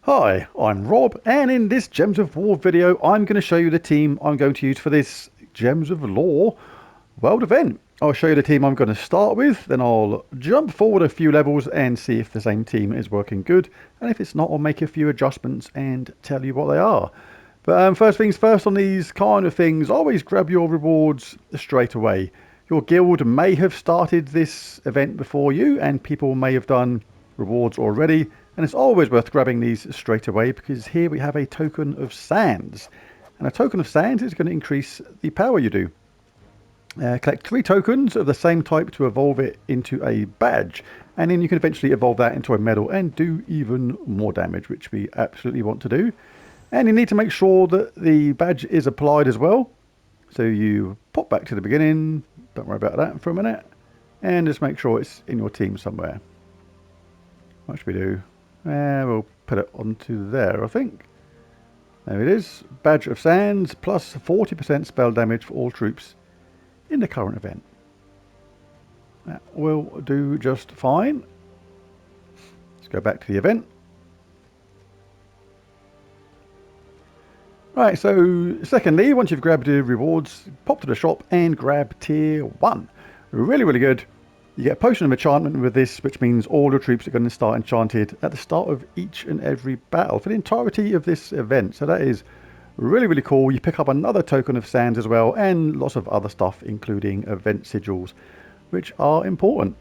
Hi, I'm Rob, and in this Gems of War video I'm going to show you the team I'm going to use for this Gems of Lore world event. I'll show you the team I'm going to start with, then I'll jump forward a few levels and see if the same team is working good, and if it's not I'll make a few adjustments and tell you what they are. But first things first, on these kind of things, always grab your rewards straight away. Your guild may have started this event before you, and people may have done rewards already, and it's always worth grabbing these straight away because here we have a token of sands, and a token of sands is going to increase the power you do. Collect 3 tokens of the same type to evolve it into a badge, and then you can eventually evolve that into a medal and do even more damage, which we absolutely want to do. And you need to make sure that the badge is applied as well. So you pop back to the beginning, don't worry about that for a minute, and just make sure it's in your team somewhere. What should we do? We'll put it onto there, I think. There it is. Badge of Sands, plus 40% spell damage for all troops in the current event. That will do just fine. Let's go back to the event. Right, so secondly, once you've grabbed the rewards, pop to the shop and grab tier 1. Really, really good. You get a potion of enchantment with this, which means all your troops are going to start enchanted at the start of each and every battle for the entirety of this event. So that is really, really cool. You pick up another token of sands as well, and lots of other stuff, including event sigils, which are important.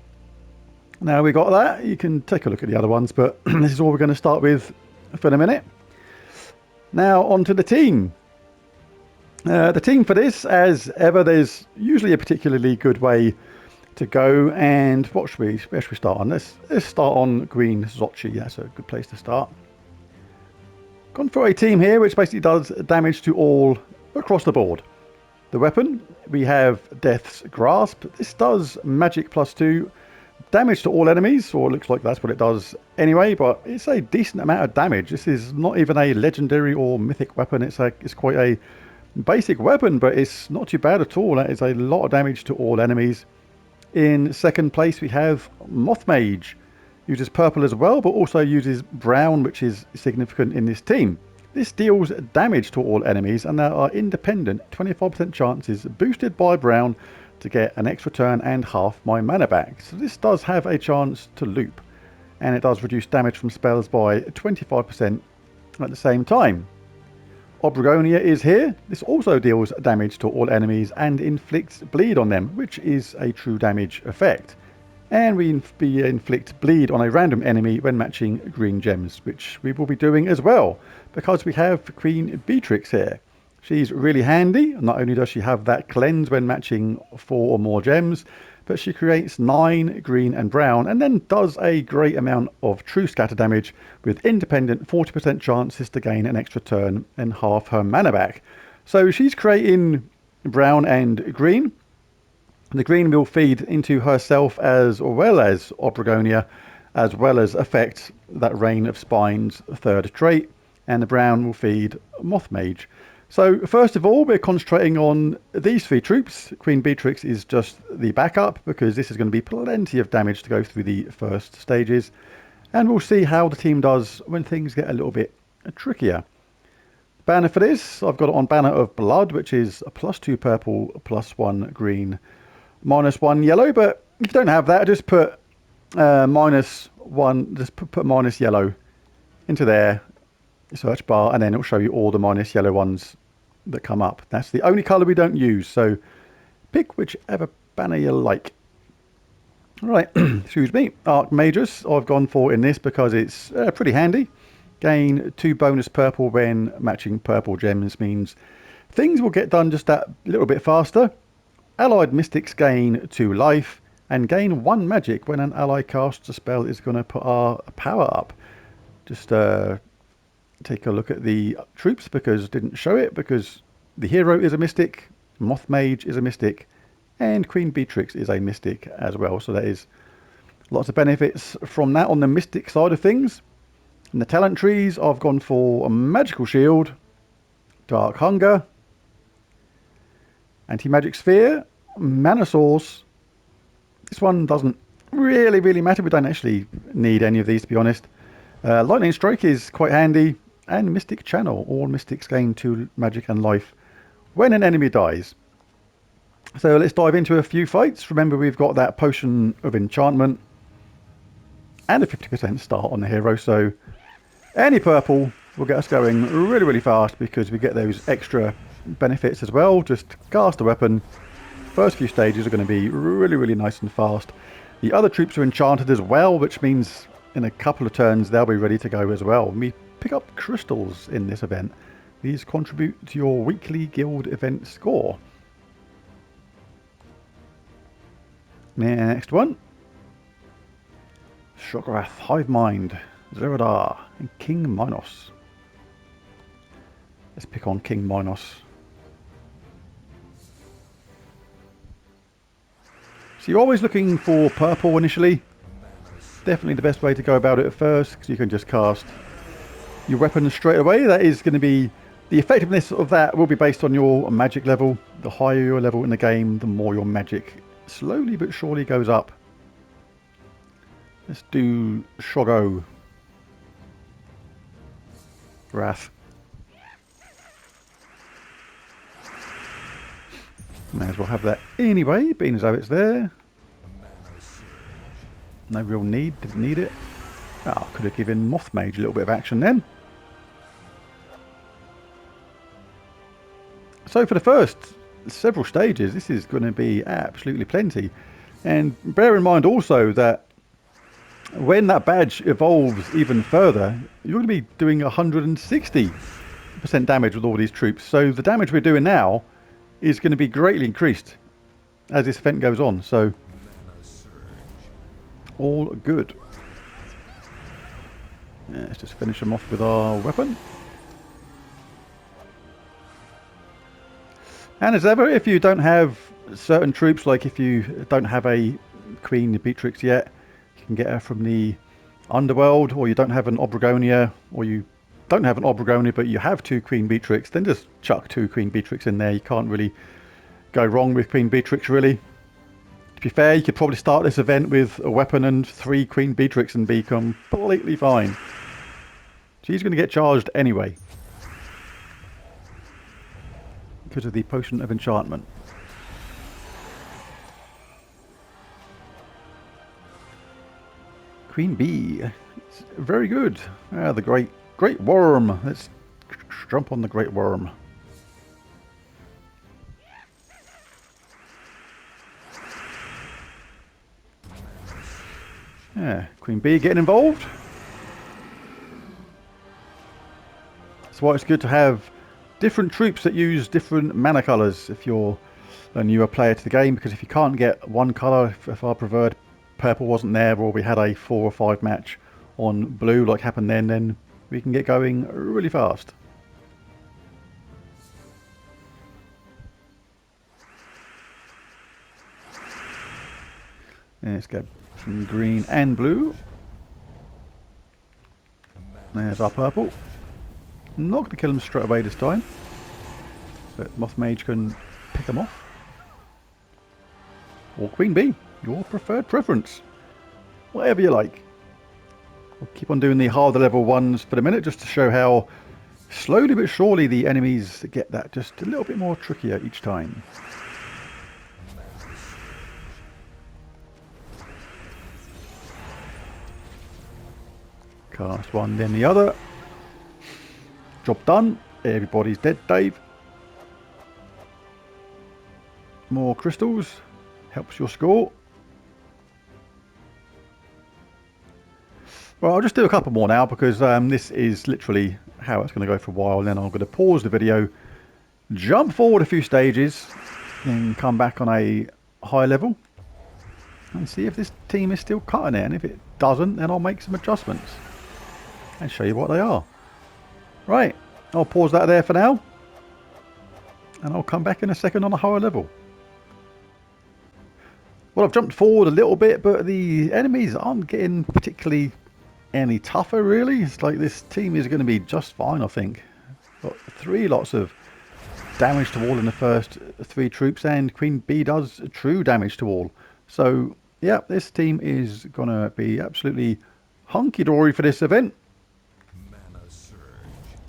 Now we got that. You can take a look at the other ones, but this is all we're going to start with for the minute. Now on to the team. The team for this, as ever, there's usually a particularly good way to go, and where should we start on? Let's start on Green Zochi. That's a good place to start. Gone for a team here which basically does damage to all across the board. The weapon, we have Death's Grasp. This does magic +2 damage to all enemies, or it looks like that's what it does anyway, but it's a decent amount of damage. This is not even a legendary or mythic weapon. It's quite a basic weapon, but it's not too bad at all. That is a lot of damage to all enemies. In second place we have Moth Mage. Uses purple as well, but also uses brown, which is significant in this team. This deals damage to all enemies, and there are independent 25% chances boosted by brown to get an extra turn and half my mana back. So this does have a chance to loop, and it does reduce damage from spells by 25% at the same time. Obregonia is here. This also deals damage to all enemies and inflicts bleed on them, which is a true damage effect. And we inflict bleed on a random enemy when matching green gems, which we will be doing as well, because we have Queen Beatrix here. She's really handy. Not only does she have that cleanse when matching 4 or more gems, but she creates 9 green and brown, and then does a great amount of true scatter damage with independent 40% chances to gain an extra turn and half her mana back. So she's creating brown and green. The green will feed into herself as well as Obregonia, as well as affect that Rain of Spines third trait, and the brown will feed Moth Mage. So first of all, we're concentrating on these 3 troops. Queen Beatrix is just the backup, because this is going to be plenty of damage to go through the first stages. And we'll see how the team does when things get a little bit trickier. Banner for this, I've got it on Banner of Blood, which is a +2 purple, +1 green, -1 yellow. But if you don't have that, just put -1, just put minus yellow into there. Search bar, and then it'll show you all the minus yellow ones that come up. That's the only colour we don't use, so pick whichever banner you like. Alright, excuse me. Archmagus I've gone for in this because it's pretty handy. Gain 2 bonus purple when matching purple gems, means things will get done just that little bit faster. Allied mystics gain 2 life, and gain 1 magic when an ally casts a spell is going to put our power up. Just take a look at the troops, because I didn't show it, because the hero is a mystic, Moth Mage is a mystic, and Queen Beatrix is a mystic as well. So there is lots of benefits from that on the mystic side of things. In the talent trees, I've gone for a magical shield, dark hunger, anti-magic sphere, mana source. This one doesn't really matter. We don't actually need any of these, to be honest. Lightning Strike is quite handy, and Mystic Channel. All mystics gain 2 magic and life when an enemy dies. So let's dive into a few fights. Remember, we've got that potion of enchantment and a 50% start on the hero, so any purple will get us going really fast because we get those extra benefits as well. Just cast a weapon. First few stages are going to be really nice and fast. The other troops are enchanted as well, which means in a couple of turns they'll be ready to go as well. We pick up crystals in this event. These contribute to your weekly guild event score. Next one. Shoggorath, Hive Mind, Zerodar, and King Minos. Let's pick on King Minos. So you're always looking for purple initially. Definitely the best way to go about it at first, because you can just cast your weapon straight away. That is going to be, the effectiveness of that will be based on your magic level. The higher your level in the game, the more your magic slowly but surely goes up. Let's do Shoggo. Wrath. May as well have that anyway, being as though it's there. No real need, didn't need it. Oh, could have given Moth Mage a little bit of action then. So for the first several stages, this is going to be absolutely plenty. And bear in mind also that when that badge evolves even further, you're going to be doing 160% damage with all these troops. So the damage we're doing now is going to be greatly increased as this event goes on. So all good. Yeah, let's just finish them off with our weapon. And as ever, if you don't have certain troops, like if you don't have a Queen Beatrix yet, you can get her from the Underworld, or you don't have an Obregonia, or you don't have an Obregonia but you have 2 Queen Beatrix, then just chuck 2 Queen Beatrix in there. You can't really go wrong with Queen Beatrix, really. To be fair, you could probably start this event with a weapon and 3 Queen Beatrix and be completely fine. She's going to get charged anyway, because of the Potion of Enchantment. Queen Bee. It's very good. The Great Worm. Let's jump on the Great Worm. Yeah, Queen Bee getting involved. That's why it's good to have different troops that use different mana colours if you're a newer player to the game, because if you can't get one colour, if our preferred purple wasn't there, or we had a 4 or 5 match on blue like happened then we can get going really fast. Let's go from green and blue. There's our purple. Not going to kill them straight away this time, so Moth Mage can pick them off. Or Queen Bee, your preferred preference. Whatever you like. We'll keep on doing the harder level ones for the minute, just to show how slowly but surely the enemies get that just a little bit more trickier each time. Cast one, then the other. Job done. Everybody's dead, Dave. More crystals. Helps your score. Well, I'll just do a couple more now, because this is literally how it's going to go for a while. And then I'm going to pause the video, jump forward a few stages, then come back on a high level and see if this team is still cutting it. And if it doesn't, then I'll make some adjustments and show you what they are. Right, I'll pause that there for now, and I'll come back in a second on a higher level. Well, I've jumped forward a little bit, but the enemies aren't getting particularly any tougher, really. It's like this team is going to be just fine, I think. Got 3 lots of damage to all in the first 3 troops, and Queen Bee does true damage to all. So Yeah, this team is going to be absolutely hunky-dory for this event.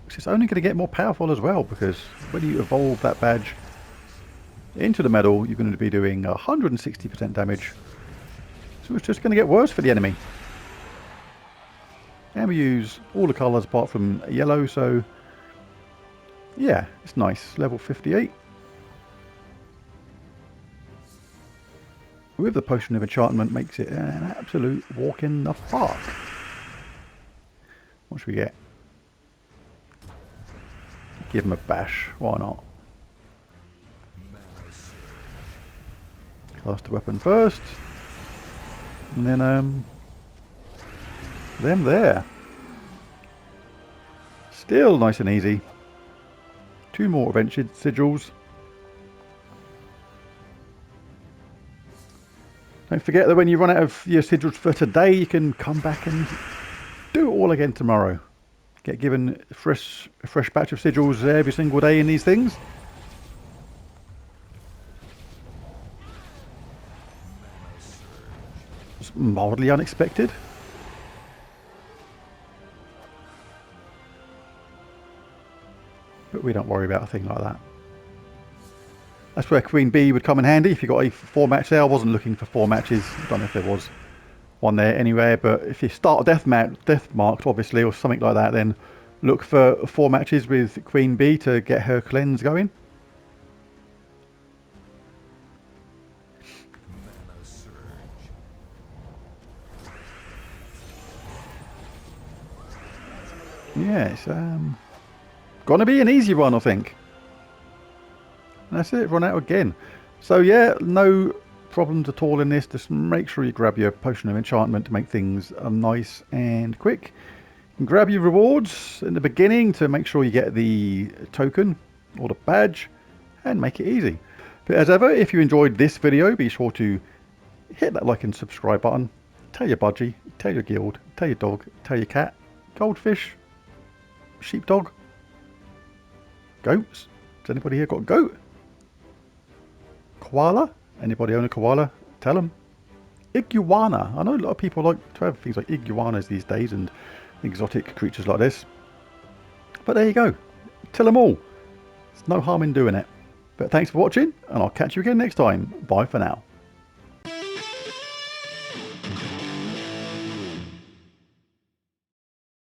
It's only going to get more powerful as well, because when you evolve that badge into the medal, you're going to be doing 160% damage. So it's just going to get worse for the enemy. And we use all the colours apart from yellow, so yeah, it's nice. Level 58. With the Potion of Enchantment makes it an absolute walk in the park. What should we get? Give him a bash, why not? Cast the weapon first. And then them there. Still nice and easy. 2 more adventure sigils. Don't forget that when you run out of your sigils for today, you can come back and do it all again tomorrow. Get given a fresh batch of sigils every single day in these things. It's mildly unexpected. But we don't worry about a thing like that. That's where Queen Bee would come in handy if you got a 4-match there. I wasn't looking for 4 matches. I don't know if there was one there anywhere, but if you start death marked obviously, or something like that, then look for 4 matches with Queen Bee to get her cleanse going. Yeah, it's gonna be an easy one, I think. And that's it, run out again. So yeah, no problems at all in this. Just make sure you grab your Potion of Enchantment to make things nice and quick. You can grab your rewards in the beginning to make sure you get the token or the badge and make it easy. But as ever, if you enjoyed this video, be sure to hit that like and subscribe button. Tell your budgie, tell your guild, tell your dog, tell your cat, goldfish, sheepdog, goats. Has anybody here got a goat? Koala? Anybody own a koala? Tell them. Iguana. I know a lot of people like to have things like iguanas these days and exotic creatures like this. But there you go. Tell them all. There's no harm in doing it. But thanks for watching, and I'll catch you again next time. Bye for now.